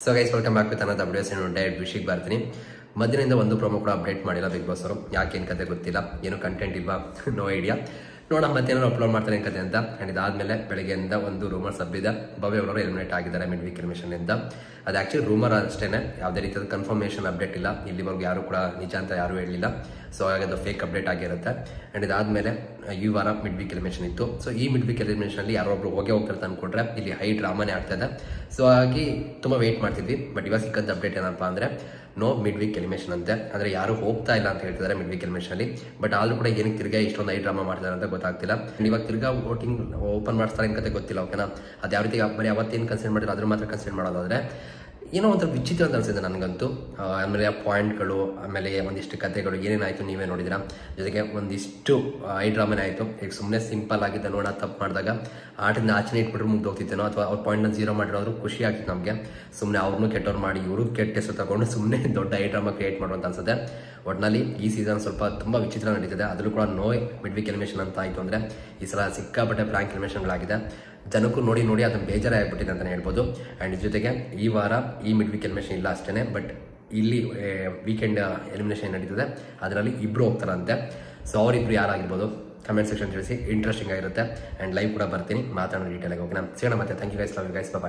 So guys welcome back with another updates in direct ವಿಷಯಕ್ಕೆ ಬರ್ತೀನಿ. ಮಧ್ಯದಿಂದ ಒಂದು ಪ್ರೊಮೋ ಕೂಡ ಅಪ್ಡೇಟ್ ಮಾಡಿಲ್ಲ ಬಿಗ್ ಬಾಸ್ ಅವರು. ಯಾಕೇನು ಕತೆ ಗೊತ್ತಿಲ್ಲ, ಏನು ಕಂಟೆಂಟ್ ಇಲ್ವಾ, ನೋ ಐಡಿಯಾ. ನೋಡೋಣ ಮತ್ತೇನಾದ್ರು ಅಪ್ಲೋಡ್ ಮಾಡ್ತಾರೆ ಏನು ಕತೆ ಅಂತ. ಆ್ಯಂಡ್ ಇದಾದ್ಮೇಲೆ ಬೆಳಗ್ಗೆಯಿಂದ ಒಂದು ರೂಮರ್ಸ್ ಹಬ್ಬಿದೆ. ಭವ್ಯ ಅವರು ಎಲಿಮಿನೇಟ್ ಆಗಿದ್ದಾರೆ ಮಿಡ್ ವೀಕ್ ಎಲಿಮಿನೇಷನ್ ಇಂದ. ಅದು ಆಕ್ಚುಲಿ ರೂಮರ್ ಅಷ್ಟೇನೆ, ಯಾವುದೇ ರೀತಿಯಾದ ಕನ್ಫರ್ಮೇಷನ್ ಅಪ್ಡೇಟ್ ಇಲ್ಲ. ಇಲ್ಲಿವರೆಗೂ ಯಾರು ಕೂಡ ನಿಜ ಅಂತ ಯಾರು ಹೇಳಲಿಲ್ಲ. ಸೊ ಹಾಗೆ ಅದು ಫೇಕ್ ಅಪ್ಡೇಟ್ ಆಗಿರುತ್ತೆ. ಆ್ಯಂಡ್ ಇದಾದ್ಮೇಲೆ ಈ ವಾರ ಮಿಡ್ ವೀಕ್ ಎಲಿಮಿನೇಷನ್ ಇತ್ತು. ಸೊ ಈ ಮಿಡ್ ವೀಕ್ ಎಲಿಮಿನೇಷನ್ ಅಲ್ಲಿ ಯಾರೋ ಒಬ್ರು ಹೋಗ್ತಾರೆ ಅನ್ಕೊಂಡ್ರೆ ಇಲ್ಲಿ ಹೈ ಡ್ರಾಮಾನೇ ಆಗ್ತಾ ಇದೆ. ಸೊ ಹಾಗಾಗಿ ತುಂಬ ವೆಯ್ಟ್ ಮಾಡ್ತಿದ್ವಿ. ಬಟ್ ಇವಾಗ ಸಿಕ್ಕಂತ ಅಪ್ಡೇಟ್ ಏನಪ್ಪ ಅಂದರೆ ನೋ ಮಿಡ್ ವೀಕ್ ಎಲಿಮಿನೇಷನ್ ಅಂತೆ. ಅಂದರೆ ಯಾರು ಹೋಗ್ತಾ ಇಲ್ಲ ಅಂತ ಹೇಳ್ತಿದ್ದಾರೆ ಮಿಡ್ ವೀಕ್ ಎಲಿಮಿನೇಷನ್ ಅಲ್ಲಿ. ಬಟ್ ಆದ್ರೂ ಕೂಡ ಏನಕ್ಕೆ ತಿರ್ಗಾ ಇಷ್ಟೊಂದು ಹೈ ಡ್ರಾಮಾ ಮಾಡ್ತಾರೆ ಅಂತ ಗೊತ್ತಾಗ್ತಿಲ್ಲ. ಇವಾಗ ತಿರ್ಗಾ ವೋಟಿಂಗ್ ಓಪನ್ ಮಾಡ್ತಾರೆ ಅಂತ ಗೊತ್ತಿಲ್ಲ. ಓಕೆನಾ, ಅದು ಯಾವ ರೀತಿ ಬರೀ ಅವತ್ತೇನು ಕನ್ಸಿಡರ್ ಮಾಡಿದ್ರು ಅದ್ರ ಮಾತ್ರ ಕನ್ಸಿಡರ್ ಮಾಡೋದಾದ್ರೆ ಏನೋ ಒಂಥರ ವಿಚಿತ್ರ ಅಂತ ಅನಿಸಿದೆ ನನಗಂತೂ. ಆಮೇಲೆ ಆ ಪಾಯಿಂಟ್ಗಳು, ಆಮೇಲೆ ಒಂದಿಷ್ಟು ಕಥೆಗಳು ಏನೇನಾಯಿತು ನೀವೇ ನೋಡಿದಿರ. ಜೊತೆಗೆ ಒಂದಿಷ್ಟು ಐ ಡ್ರಾಮಾನೇ ಆಯಿತು. ಈಗ ಸುಮ್ಮನೆ ಸಿಂಪಲ್ ಆಗಿದ್ದ ನೋಡ ತಪ್ಪು ಮಾಡಿದಾಗ ಆಟದಿಂದ ಆಚೆನೇ ಇಟ್ಬಿಟ್ರು ಮುಗ್ದೋಗ್ತಿತ್ತೇನೋ, ಅಥವಾ ಅವ್ರ ಪಾಯಿಂಟ್ನ ಜೀರೋ ಮಾಡಿರೋದ್ರು ಖುಷಿ ಆಗ್ತಿತ್ತು ನಮಗೆ. ಸುಮ್ಮನೆ ಅವ್ರನ್ನೂ ಕೆಟ್ಟವ್ರು ಮಾಡಿ ಇವರು ಕೆಟ್ಟ ಹೆಸರು ತಗೊಂಡು ಸುಮ್ಮನೆ ದೊಡ್ಡ ಐ ಡ್ರಾಮಾ ಕ್ರಿಯೇಟ್ ಮಾಡುವಂತ ಅನ್ಸುತ್ತೆ. ಒಟ್ಟಿನಲ್ಲಿ ಈ ಸೀಸನ್ ಸ್ವಲ್ಪ ತುಂಬ ವಿಚಿತ್ರ ನಡೀತಿದೆ. ಅದ್ರೂ ಕೂಡ ನೋ ಮಿಡ್ ವೀಕ್ ಎಲಿಮಿನೇಷನ್ ಅಂತ ಆಯಿತು ಅಂದರೆ ಈ ಸಲ ಸಿಕ್ಕಾಪಟ್ಟೆ ಫ್ರಾಂಕ್ ಎಲಿಮಿನೇಷನ್ಗಳಾಗಿದೆ. ಜನಕ್ಕೂ ನೋಡಿ ಅದನ್ನು ಬೇಜಾರೇ ಆಗಿಬಿಟ್ಟಿದೆ ಅಂತಲೇ ಹೇಳ್ಬೋದು. ಆ್ಯಂಡ್ ಜೊತೆಗೆ ಈ ವಾರ ಈ ಮಿಡ್ ವೀಕ್ ಎಲಿಮಿನೇಷನ್ ಇಲ್ಲ ಅಷ್ಟೇ. ಬಟ್ ಇಲ್ಲಿ ವೀಕೆಂಡ್ ಎಲಿಮಿನೇಷನ್ ನಡೀತದೆ, ಅದರಲ್ಲಿ ಇಬ್ಬರು ಹೋಗ್ತಾರಂತೆ. ಸೊ ಅವರಿಬ್ರು ಯಾರಾಗಿರ್ಬೋದು ಕಮೆಂಟ್ ಸೆಕ್ಷನ್ ತಿಳಿಸಿ, ಇಂಟ್ರೆಸ್ಟಿಂಗ್ ಆಗಿರುತ್ತೆ. ಆ್ಯಂಡ್ ಲೈವ್ ಕೂಡ ಬರ್ತೀನಿ, ಮಾತಾಡೋ ಡೀಟೇಲಾಗಿ ಹೋಗೋಣ. ಸಿಗೋಣ ಮತ್ತೆ. Thank you guys, love you guys, bye.